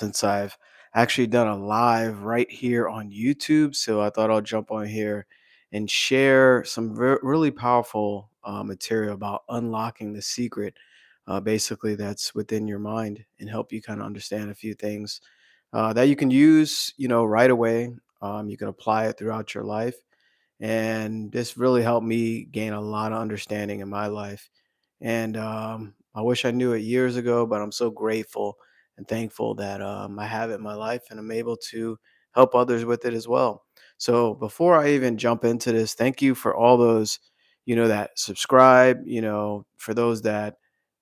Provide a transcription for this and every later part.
since I've actually done a live right here on YouTube. So I thought I'll jump on here and share some really powerful material about unlocking the secret, basically, that's within your mind and help you kind of understand a few things that you can use, right away. You can apply it throughout your life, and this really helped me gain a lot of understanding in my life. And I wish I knew it years ago, but I'm so grateful and thankful that I have it in my life and I'm able to help others with it as well. So before I even jump into this, thank you for all those, that subscribe, for those that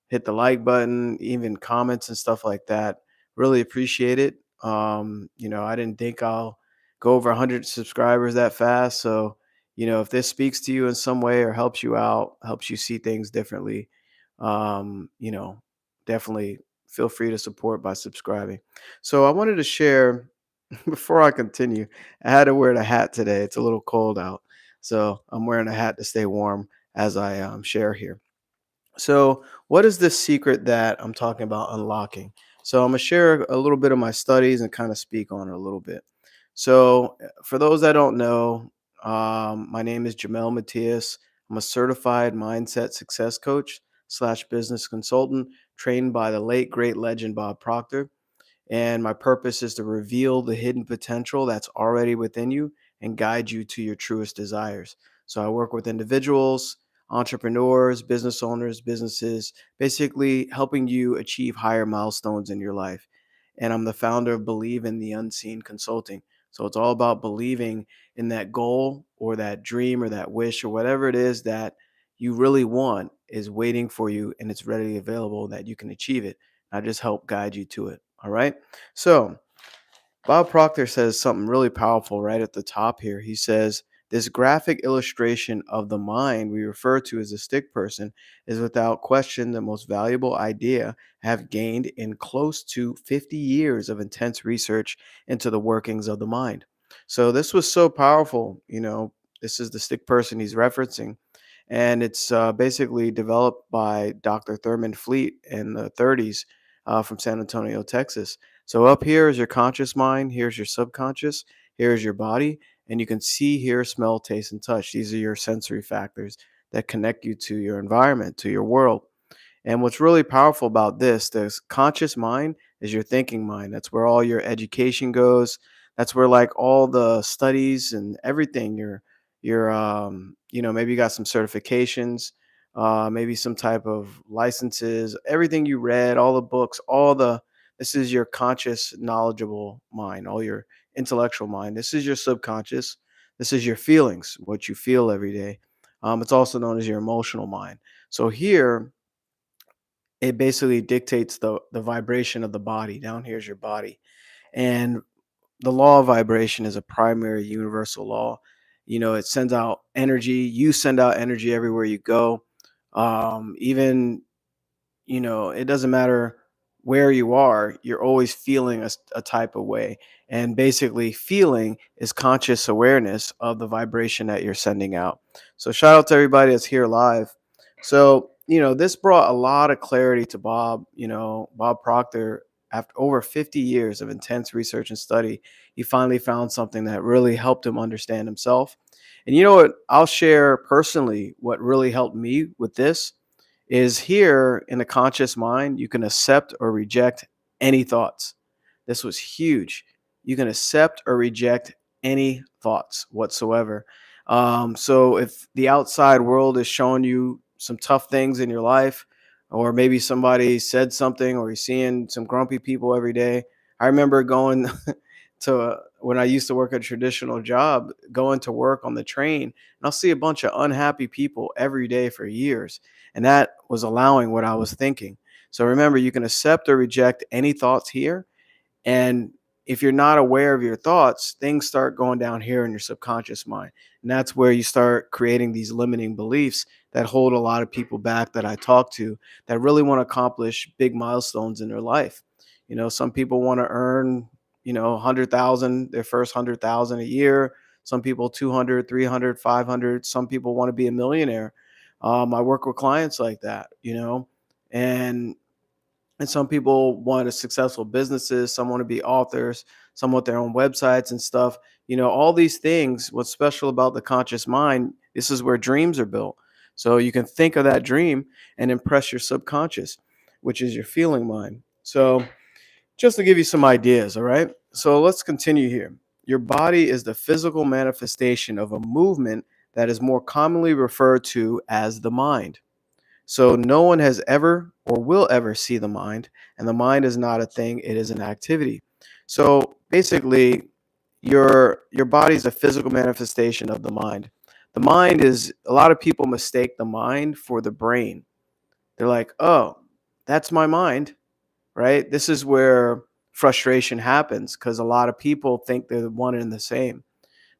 hit the like button, even comments and stuff like that. Really appreciate it. I didn't think I'll go over 100 subscribers that fast. So, if this speaks to you in some way or helps you out, helps you see things differently, um, you know, definitely feel free to support by subscribing. So, I wanted to share before I continue, I had to wear the hat today. It's a little cold out. So, I'm wearing a hat to stay warm as I share here. So, what is this secret that I'm talking about unlocking? So, I'm going to share a little bit of my studies and kind of speak on it a little bit. So, for those that don't know, my name is Jamel Matthias. I'm a certified mindset success coach slash business consultant trained by the late great legend Bob Proctor. And my purpose is to reveal the hidden potential that's already within you and guide you to your truest desires. So I work with individuals, entrepreneurs, business owners, businesses, basically helping you achieve higher milestones in your life. And I'm the founder of Believe in the Unseen Consulting. So it's all about believing in that goal or that dream or that wish or whatever it is that you really want is waiting for you and it's readily available that you can achieve it. I just help guide you to it. All right. So Bob Proctor says something really powerful right at the top here. He says, this graphic illustration of the mind we refer to as a stick person is without question the most valuable idea I have gained in close to 50 years of intense research into the workings of the mind. So this was so powerful. This is the stick person he's referencing. And it's basically developed by Dr. Thurman Fleet in the 30s from San Antonio, Texas. So up here is your conscious mind. Here's your subconscious. Here's your body. And you can see, hear, smell, taste, and touch. These are your sensory factors that connect you to your environment, to your world. And what's really powerful about this conscious mind is your thinking mind. That's where all your education goes. That's where like all the studies and everything, maybe you got some certifications, maybe some type of licenses, everything you read, all the books, this is your conscious, knowledgeable mind, all your intellectual mind. This is your subconscious. This is your feelings, what you feel every day. It's also known as your emotional mind. So here, it basically dictates the vibration of the body. Down here is your body. And the law of vibration is a primary universal law. It sends out energy. You send out energy everywhere you go. Even it doesn't matter where you are, you're always feeling a type of way. And basically, feeling is conscious awareness of the vibration that you're sending out. So, shout out to everybody that's here live. So, this brought a lot of clarity to Bob. Bob Proctor, after over 50 years of intense research and study, he finally found something that really helped him understand himself. And you know what? I'll share personally what really helped me with this is here in the conscious mind, you can accept or reject any thoughts. This was huge. You can accept or reject any thoughts whatsoever. So if the outside world is showing you some tough things in your life, or maybe somebody said something, or you're seeing some grumpy people every day. I remember going when I used to work a traditional job, going to work on the train, and I'll see a bunch of unhappy people every day for years. And that was allowing what I was thinking. So remember, you can accept or reject any thoughts here. And if you're not aware of your thoughts, things start going down here in your subconscious mind. And that's where you start creating these limiting beliefs that hold a lot of people back that I talk to that really want to accomplish big milestones in their life. Some people want to earn, 100,000, their first 100,000 a year. Some people 200, 300, 500. Some people want to be a millionaire. I work with clients like that, and And some people want a successful businesses, some want to be authors, some want their own websites and stuff. All these things, what's special about the conscious mind, this is where dreams are built. So you can think of that dream and impress your subconscious, which is your feeling mind. So just to give you some ideas, all right? So let's continue here. Your body is the physical manifestation of a movement that is more commonly referred to as the mind. So no one has ever or will ever see the mind, and the mind is not a thing, it is an activity. So basically, your body is a physical manifestation of the mind. The mind is, a lot of people mistake the mind for the brain. They're like, "Oh, that's my mind." Right? This is where frustration happens because a lot of people think they're one and the same.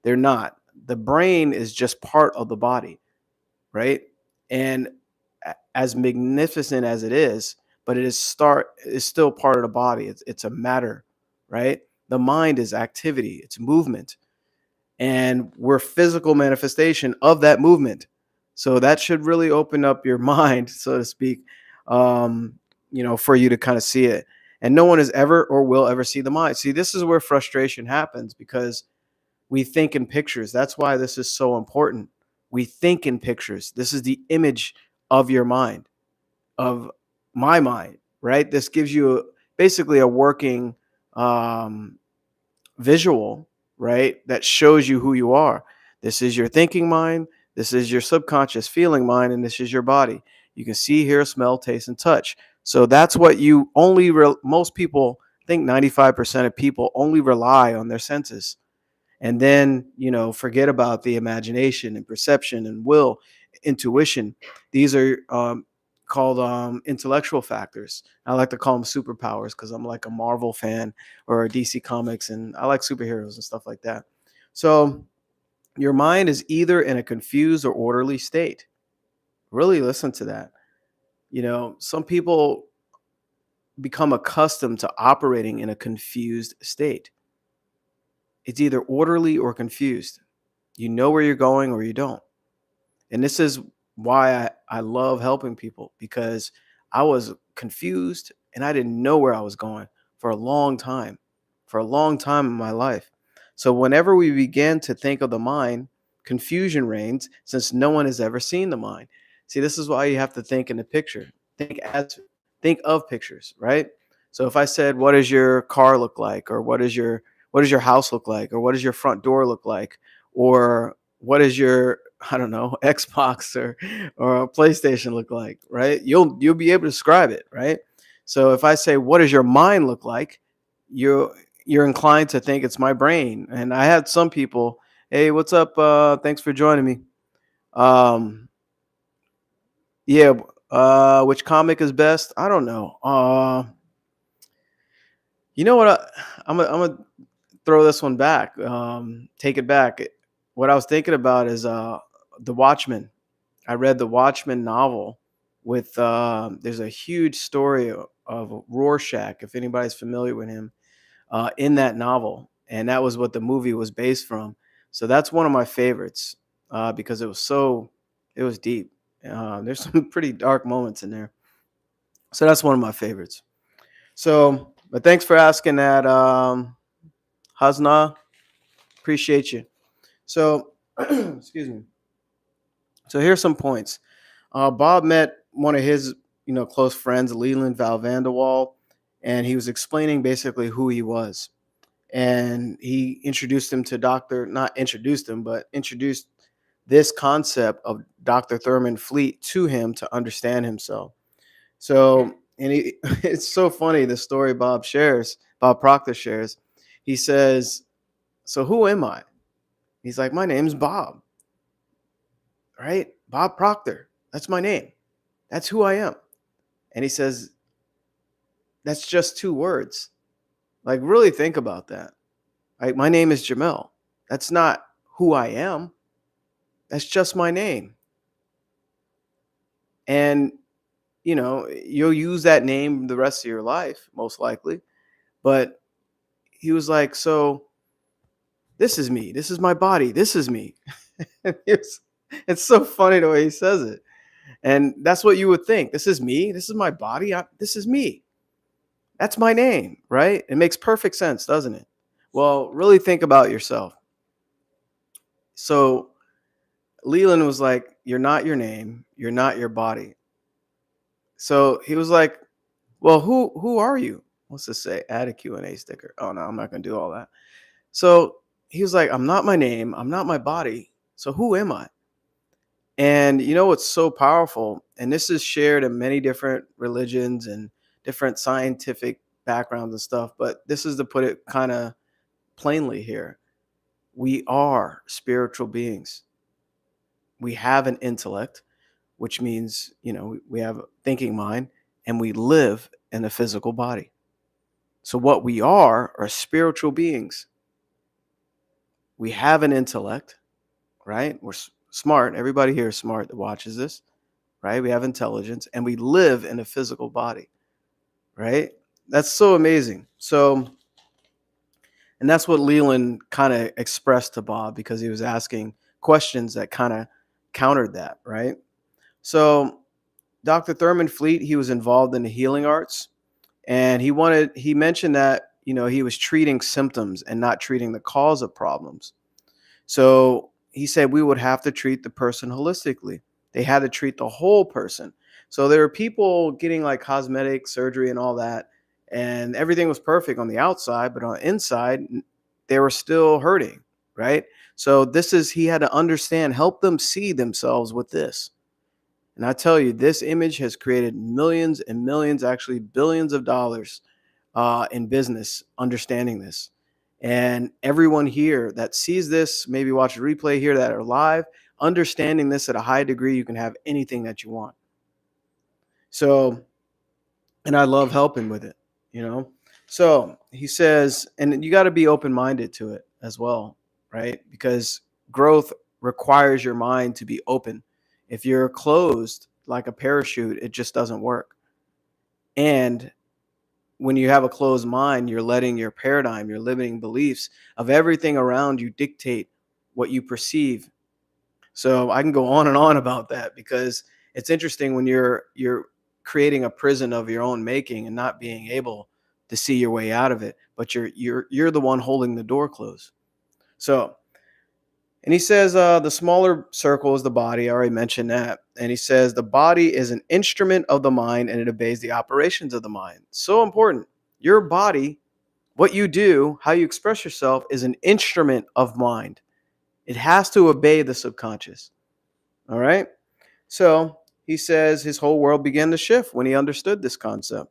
They're not. The brain is just part of the body, right? And as magnificent as it is, but it is still part of the body. It's a matter, right? The mind is activity, it's movement, and we're physical manifestation of that movement. So that should really open up your mind, so to speak, um, for you to kind of see it. And no one has ever or will ever see the mind. See, this is where frustration happens because we think in pictures. That's why this is so important. We think in pictures. This is the image of your mind, of my mind, right? This gives you basically a working um, visual, right? That shows you who you are. This is your thinking mind. This is your subconscious feeling mind. And this is your body. You can see, hear, smell, taste, and touch. So that's what most people think 95% of people only rely on their senses, and then forget about the imagination and perception and will, intuition. These are called intellectual factors. I like to call them superpowers because I'm like a Marvel fan or a DC Comics, and I like superheroes and stuff like that. So your mind is either in a confused or orderly state. Really listen to that. Some people become accustomed to operating in a confused state. It's either orderly or confused. You know where you're going or you don't. And this is why I love helping people, because I was confused and I didn't know where I was going for a long time, in my life. So whenever we begin to think of the mind, confusion reigns since no one has ever seen the mind. See, this is why you have to think in the picture. Think of pictures, right? So if I said, what does your car look like? Or what does your house look like? Or what does your front door look like? Or what is your, I don't know, Xbox or a PlayStation look like, right? You'll be able to describe it, right? So if I say, what does your mind look like? You're inclined to think it's my brain. And I had some people, hey, what's up? Thanks for joining me. Um, yeah, which comic is best? I don't know. You know what? I'm gonna throw this one back. Take it back. What I was thinking about is the Watchmen. I read the Watchmen novel with there's a huge story of Rorschach, if anybody's familiar with him, in that novel, and that was what the movie was based from. So that's one of my favorites because it was deep. There's some pretty dark moments in there, so that's one of my favorites. So, but thanks for asking that, Hasna. Appreciate you. So, excuse me. So here's some points. Bob met one of his, close friends, Leland Val Vanderwall, and he was explaining basically who he was. And he introduced him to not introduced him, but introduced this concept of Dr. Thurman Fleet to him to understand himself. So, and it's so funny the story Bob Proctor shares. He says, "So who am I?" He's like, "My name's Bob, right? Bob Proctor. That's my name. That's who I am." And he says, "That's just two words. Like, really think about that. Like, my name is Jamel. That's not who I am. That's just my name. And, you'll use that name the rest of your life, most likely." But he was like, "So this is me. This is my body. This is me." It's so funny the way he says it. And that's what you would think. This is me. This is my body. This is me. That's my name, right? It makes perfect sense, doesn't it? Well, really think about yourself. So Leland was like, "You're not your name. You're not your body." So he was like, "Well, who are you?" What's this say? Add a Q&A sticker. Oh no, I'm not gonna do all that. So he was like, "I'm not my name. I'm not my body. So who am I?" And you know what's so powerful, and this is shared in many different religions and different scientific backgrounds and stuff, but this is to put it kind of plainly here. We are spiritual beings. We have an intellect, which means, we have a thinking mind, and we live in a physical body. So what we are spiritual beings. We have an intellect, right? We're smart. Everybody here is smart that watches this, right? We have intelligence and we live in a physical body, right? That's so amazing. So, and that's what Leland kind of expressed to Bob because he was asking questions that kind of countered that, right? So, Dr. Thurman Fleet, he was involved in the healing arts, and he mentioned that, he was treating symptoms and not treating the cause of problems. So he said we would have to treat the person holistically. They had to treat the whole person. So there were people getting like cosmetic surgery and all that, and everything was perfect on the outside, but on the inside, they were still hurting, right? So he had to understand, help them see themselves with this. And I tell you, this image has created millions and millions, actually billions of dollars in business, understanding this. And everyone here that sees this, maybe watch a replay here that are live, understanding this at a high degree, you can have anything that you want. So, and I love helping with it, you know? So he says, and you got to be open minded to it as well, right? Because growth requires your mind to be open. If you're closed like a parachute, it just doesn't work. And when you have a closed mind, you're letting your paradigm, your limiting beliefs of everything around you dictate what you perceive. So I can go on and on about that because it's interesting when you're creating a prison of your own making and not being able to see your way out of it, but you're the one holding the door closed. So, and he says the smaller circle is the body. I already mentioned that. And he says the body is an instrument of the mind and it obeys the operations of the mind. So important. Your body, what you do, how you express yourself, is an instrument of mind. It has to obey the subconscious. All right. So he says his whole world began to shift when he understood this concept.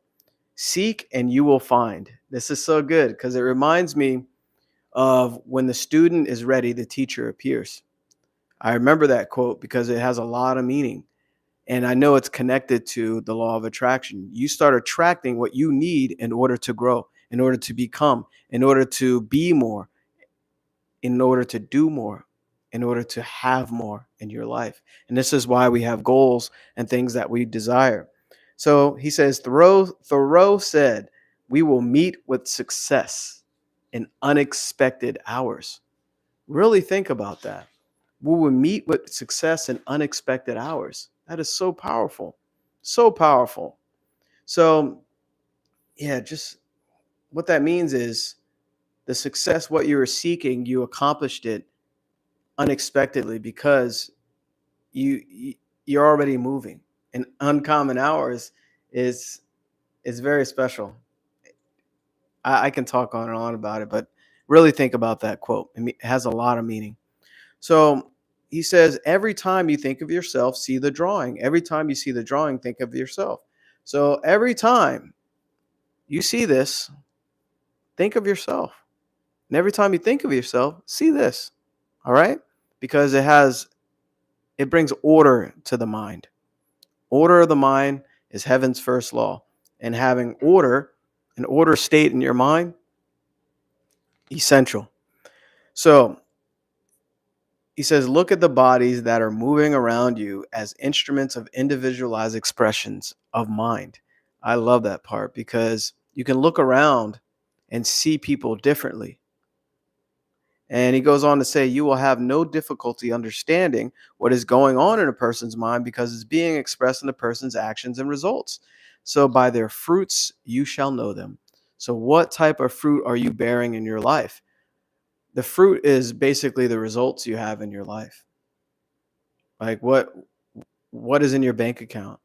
Seek and you will find. This is so good because it reminds me of when the student is ready, the teacher appears. I remember that quote because it has a lot of meaning. And I know it's connected to the law of attraction. You start attracting what you need in order to grow, in order to become, in order to be more, in order to do more, in order to have more in your life. And this is why we have goals and things that we desire. So he says, Thoreau said, we will meet with success in unexpected hours. Really think about that. We will meet with success in unexpected hours. That is so powerful. So powerful. So, yeah, just what that means is the success, what you were seeking, you accomplished it unexpectedly because you're already moving. And uncommon hours is is very special. I can talk on and on about it, but really think about that quote. It has a lot of meaning. So he says, every time you think of yourself, see the drawing. Every time you see the drawing, think of yourself. So every time you see this, think of yourself. And every time you think of yourself, see this. All right? Because it brings order to the mind. Order of the mind is heaven's first law. And having order, an order state in your mind, essential. So he says, look at the bodies that are moving around you as instruments of individualized expressions of mind. I love that part because you can look around and see people differently. And he goes on to say, you will have no difficulty understanding what is going on in a person's mind because it's being expressed in the person's actions and results. So by their fruits, you shall know them. So what type of fruit are you bearing in your life? The fruit is basically the results you have in your life. Like what is in your bank account,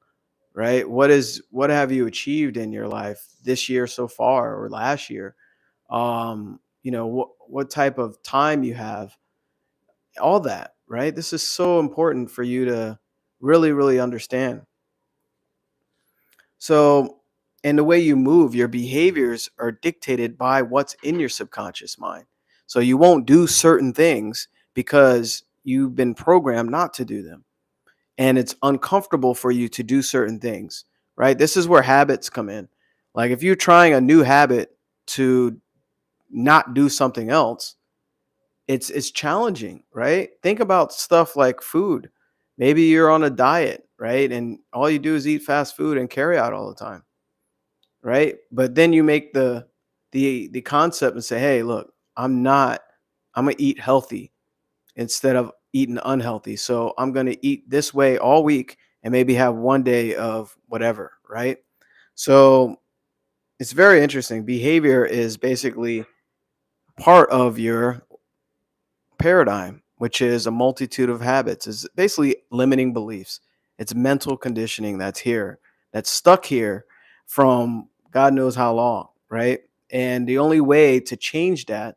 right? What have you achieved in your life this year so far or last year? What type of time you have, all that, right? This is so important for you to really, really understand. So, and the way you move, your behaviors are dictated by what's in your subconscious mind. So you won't do certain things because you've been programmed not to do them. And it's uncomfortable for you to do certain things, right? This is where habits come in. Like if you're trying a new habit to not do something else, it's challenging, right? Think about stuff like food. Maybe you're on a diet, right? And all you do is eat fast food and carry out all the time, right? But then you make the concept and say, "Hey, look, I'm going to eat healthy instead of eating unhealthy. So I'm going to eat this way all week and maybe have one day of whatever," right? So it's very interesting. Behavior is basically part of your paradigm, which is a multitude of habits, is basically limiting beliefs. It's mental conditioning that's here, that's stuck here from God knows how long, right? And the only way to change that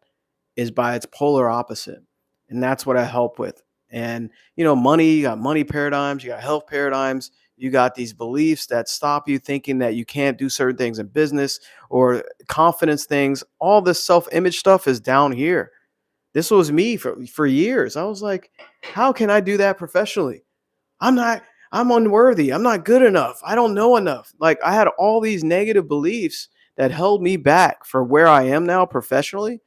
is by its polar opposite. And that's what I help with. And, money, you got money paradigms, you got health paradigms, you got these beliefs that stop you thinking that you can't do certain things in business or confidence things. All this self image stuff is down here. This was me for years. I was like, how can I do that professionally? I'm not, I'm unworthy. I'm not good enough. I don't know enough. Like I had all these negative beliefs that held me back for where I am now professionally.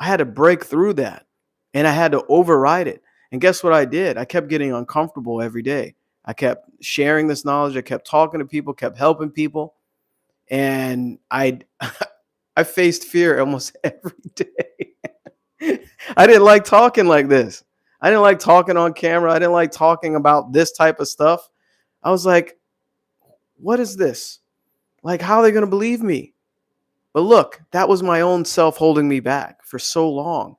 I had to break through that and I had to override it. And guess what I did? I kept getting uncomfortable every day. I kept sharing this knowledge. I kept talking to people, kept helping people. And I faced fear almost every day. I didn't like talking like this. I didn't like talking on camera. I didn't like talking about this type of stuff. I was like, what is this? Like, how are they going to believe me? But look, that was my own self holding me back for so long.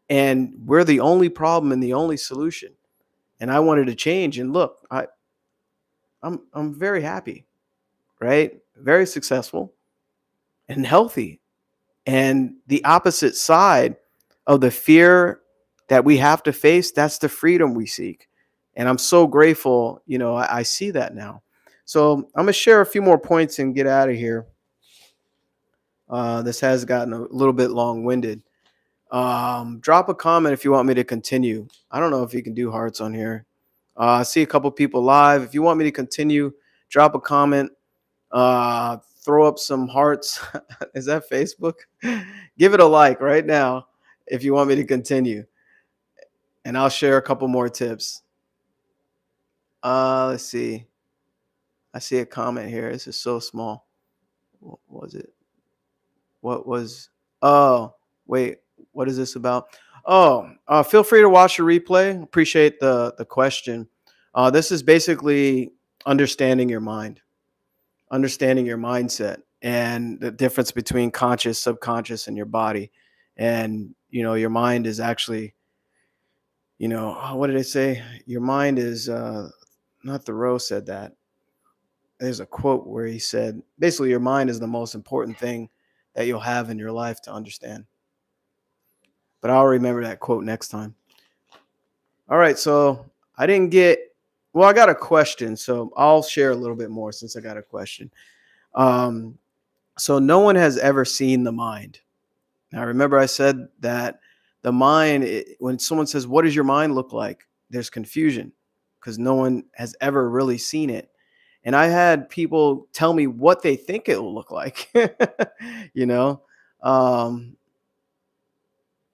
And we're the only problem and the only solution. And I wanted to change. And look, I'm very happy, right? Very successful and healthy. And the opposite side of the fear that we have to face, that's the freedom we seek. And I'm so grateful, I see that now. So I'm going to share a few more points and get out of here. This has gotten a little bit long winded. Drop a comment if you want me to continue. I don't know if you can do hearts on here. I see a couple people live. If you want me to continue, drop a comment. Throw up some hearts. Is that Facebook? Give it a like right now if you want me to continue. And I'll share a couple more tips. Let's see. I see a comment here. This is so small. What was it? What was? Oh, wait. What is this about? Oh, feel free to watch the replay. Appreciate the question. This is basically understanding your mind, understanding your mindset, and the difference between conscious, subconscious, and your body. And your mind is actually, what did I say? Your mind is not Thoreau said that. There's a quote where he said, basically, your mind is the most important thing that you'll have in your life to understand. But I'll remember that quote next time. All right. So I didn't get, well, I got a question. So I'll share a little bit more since I got a question. Um, so no one has ever seen the mind. Now, remember, I said that the mind, when someone says, what does your mind look like? There's confusion because no one has ever really seen it. And I had people tell me what they think it will look like, you know? Um,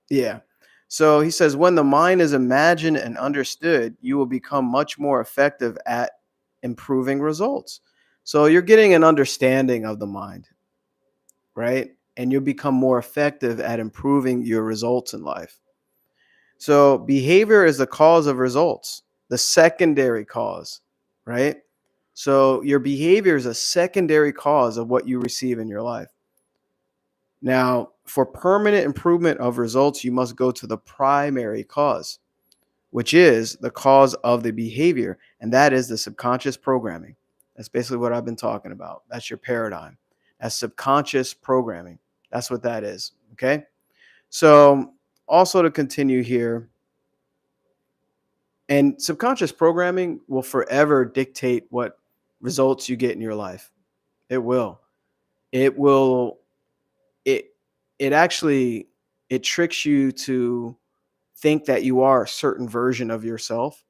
yeah. So he says, when the mind is imagined and understood, you will become much more effective at improving results. So you're getting an understanding of the mind, right? and you'll become more effective at improving your results in life. So, behavior is the cause of results, the secondary cause, right? So, your behavior is a secondary cause of what you receive in your life. Now, for permanent improvement of results, you must go to the primary cause, which is the cause of the behavior, and that is the subconscious programming. That's basically what I've been talking about. That's your paradigm. That's subconscious programming. That's what that is. Okay. So, also to continue here, and subconscious programming will forever dictate what results you get in your life. It will. It will. It. It actually. It tricks you to think that you are a certain version of yourself.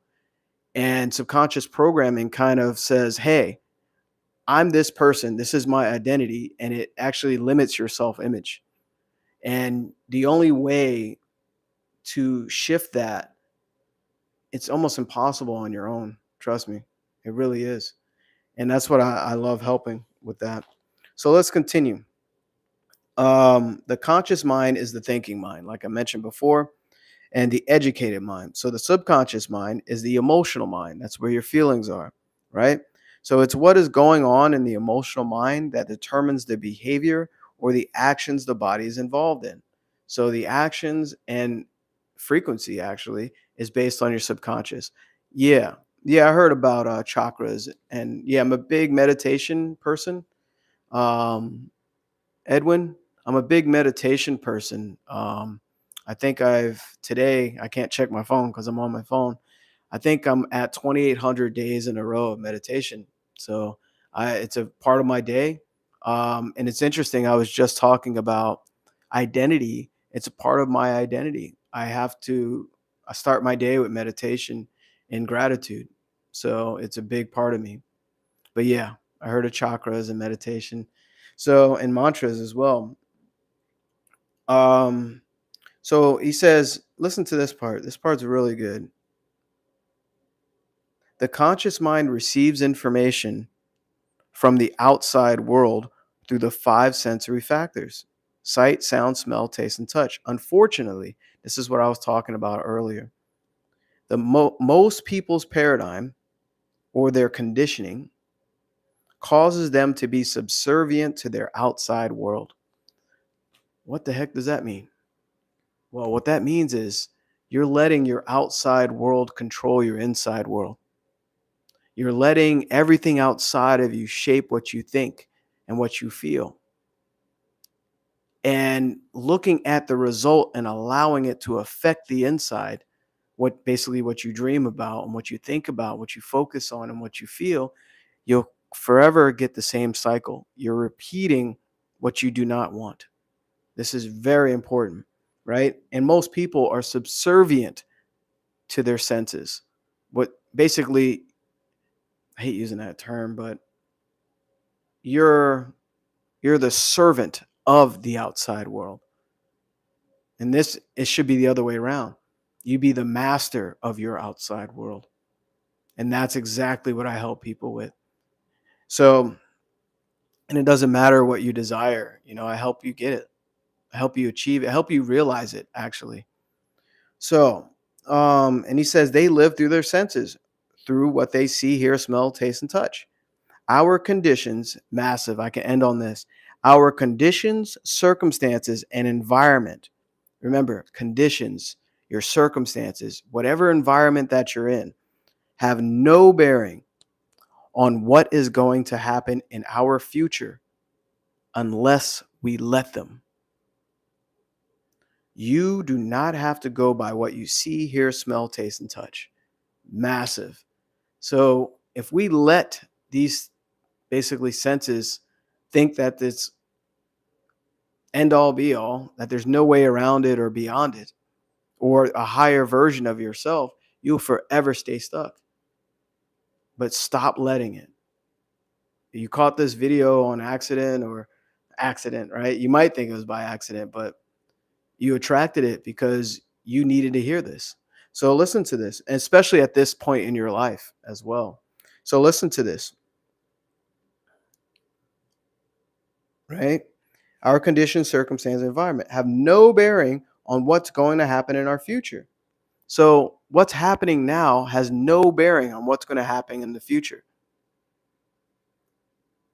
And subconscious programming kind of says, hey, I'm this person. This is my identity. And it actually limits your self image. And the only way to shift that, it's almost impossible on your own. Trust me. It really is. And that's what I love helping with that. So let's continue. The conscious mind is the thinking mind, like I mentioned before, and the educated mind. So the subconscious mind is the emotional mind. That's where your feelings are, right? So it's what is going on in the emotional mind that determines the behavior or the actions the body is involved in. So the actions and frequency actually is based on your subconscious. Yeah. Yeah, I heard about chakras, and yeah, I'm a big meditation person. Um, Edwin, I'm a big meditation person. I think I can't check my phone because I'm on my phone. I think I'm at 2,800 days in a row of meditation. So it's a part of my day. And it's interesting. I was just talking about identity. It's a part of my identity. I start my day with meditation and gratitude. So it's a big part of me. But yeah, I heard of chakras and meditation. So, and mantras as well. Um, so he says, listen to this part. This part's really good. The conscious mind receives information from the outside world through the five sensory factors: sight, sound, smell, taste, and touch. Unfortunately, this is what I was talking about earlier. Most people's paradigm or their conditioning causes them to be subservient to their outside world. What the heck does that mean? Well, what that means is you're letting your outside world control your inside world. You're letting everything outside of you shape what you think and what you feel. And looking at the result and allowing it to affect the inside, what you dream about and what you think about, what you focus on and what you feel, you'll forever get the same cycle. You're repeating what you do not want. This is very important, right? And most people are subservient to their senses. What basically, I hate using that term, but you're you're the servant of the outside world. And it should be the other way around. You be the master of your outside world. And that's exactly what I help people with. So, and it doesn't matter what you desire, I help you get it. I help you achieve it, I help you realize it actually. So, and he says they live through their senses, through what they see, hear, smell, taste, and touch. Our conditions, massive, I can end on this. Our conditions, circumstances, and environment. Remember, conditions, your circumstances, whatever environment that you're in, have no bearing on what is going to happen in our future unless we let them. You do not have to go by what you see, hear, smell, taste, and touch. Massive. So if we let these basically senses think that it's end all be all, that there's no way around it or beyond it, or a higher version of yourself, you'll forever stay stuck. But stop letting it. You caught this video on accident, right? You might think it was by accident, but you attracted it because you needed to hear this. So listen to this, and especially at this point in your life as well. So listen to this, right? Our condition, circumstance, and environment have no bearing on what's going to happen in our future. So, what's happening now has no bearing on what's going to happen in the future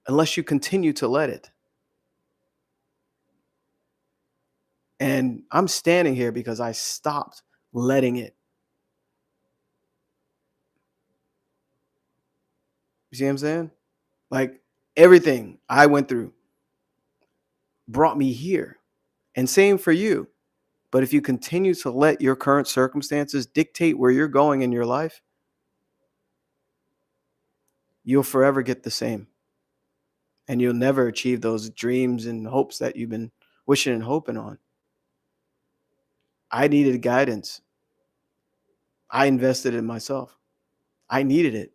unless you continue to let it. And I'm standing here because I stopped letting it. You see what I'm saying? Like everything I went through brought me here. And same for you. But if you continue to let your current circumstances dictate where you're going in your life, you'll forever get the same. And you'll never achieve those dreams and hopes that you've been wishing and hoping on. I needed guidance. I invested in myself. I needed it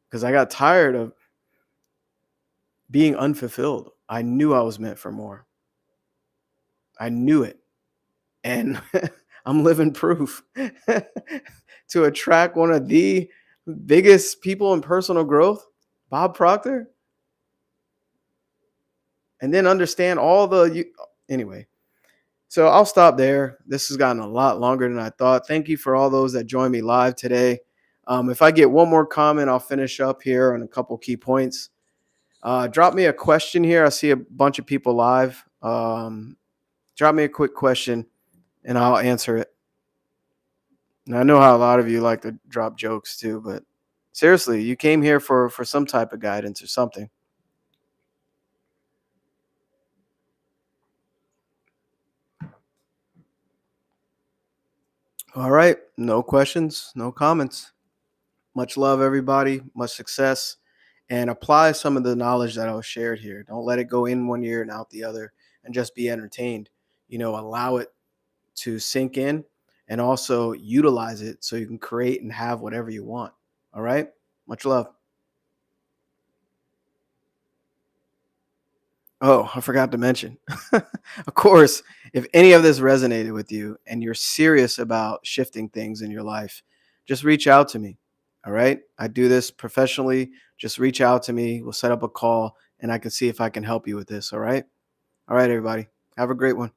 because I got tired of being unfulfilled. I knew I was meant for more. I knew it. And I'm living proof to attract one of the biggest people in personal growth, Bob Proctor, and then understand all anyway. So I'll stop there. This has gotten a lot longer than I thought. Thank you for all those that joined me live today. If I get one more comment, I'll finish up here on a couple key points. Drop me a question here. I see a bunch of people live. Drop me a quick question and I'll answer it. And I know how a lot of you like to drop jokes too, but seriously, you came here for some type of guidance or something. All right. No questions, no comments. Much love, everybody. Much success. And apply some of the knowledge that I was shared here. Don't let it go in one ear and out the other and just be entertained. Allow it to sink in and also utilize it so you can create and have whatever you want. All right. Much love. Oh, I forgot to mention. Of course, if any of this resonated with you and you're serious about shifting things in your life, just reach out to me. All right. I do this professionally. Just reach out to me. We'll set up a call and I can see if I can help you with this. All right. All right, everybody. Have a great one.